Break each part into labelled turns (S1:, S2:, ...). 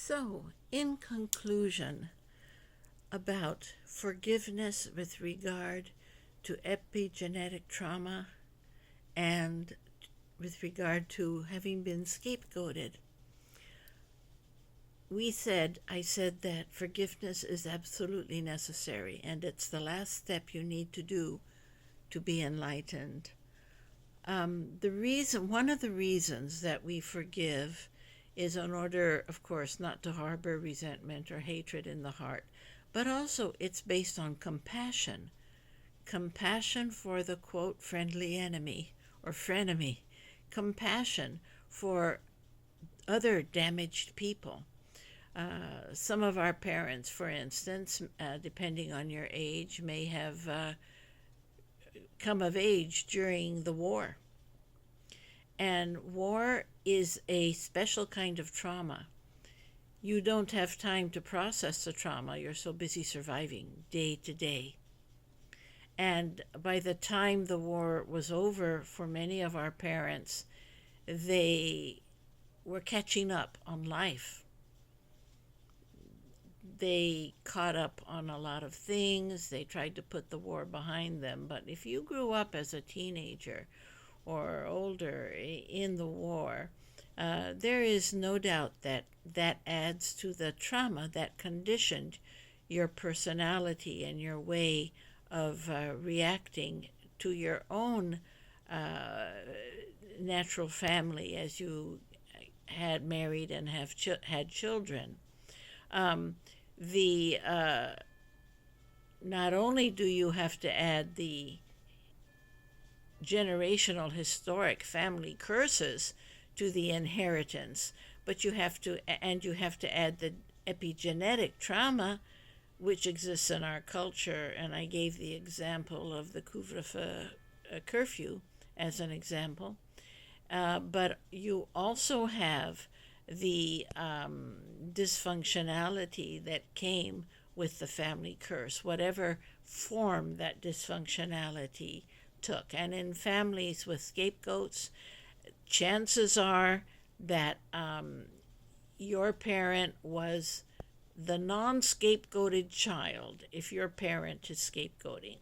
S1: So, in conclusion, about forgiveness with regard to epigenetic trauma and with regard to having been scapegoated, I said that forgiveness is absolutely necessary, and it's the last step you need to do to be enlightened. One of the reasons that we forgive is in order, of course, not to harbor resentment or hatred in the heart, but also it's based on compassion. Compassion for the quote friendly enemy or frenemy. Compassion for other damaged people. Some of our parents, for instance, depending on your age, may have come of age during the war. And war is a special kind of trauma. You don't have time to process the trauma. You're so busy surviving day to day. And by the time the war was over, for many of our parents, they were catching up on life. They caught up on a lot of things. They tried to put the war behind them. But if you grew up as a teenager or older in the war, there is no doubt that that adds to the trauma that conditioned your personality and your way of reacting to your own natural family as you had married and had children. The Not only do you have to add the generational historic family curses to the inheritance, but you have to add the epigenetic trauma which exists in our culture. And I gave the example of the couvre-feu curfew as an example, but you also have the dysfunctionality that came with the family curse, whatever form that dysfunctionality took. And in families with scapegoats, chances are that your parent was the non-scapegoated child, if your parent is scapegoating,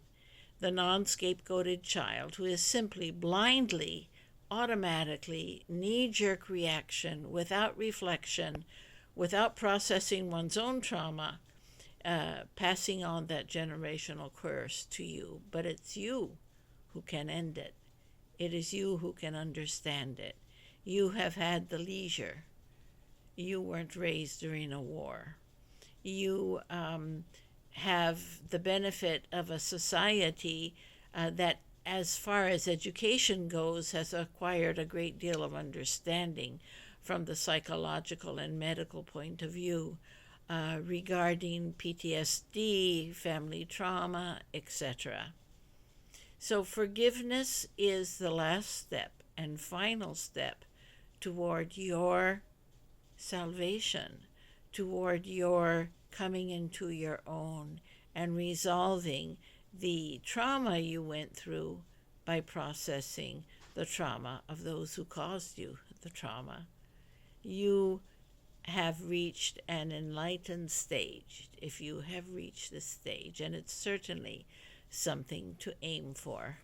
S1: the non-scapegoated child who is simply blindly, automatically, knee-jerk reaction, without reflection, without processing one's own trauma, passing on that generational curse to you. But it's you who can end it. It is you who can understand it. You have had the leisure. You weren't raised during a war. You have the benefit of a society that, as far as education goes, has acquired a great deal of understanding from the psychological and medical point of view regarding PTSD, family trauma, etc. So forgiveness is the last step and final step toward your salvation, toward your coming into your own and resolving the trauma you went through by processing the trauma of those who caused you the trauma. You have reached an enlightened stage, if you have reached this stage, and it's certainly something to aim for.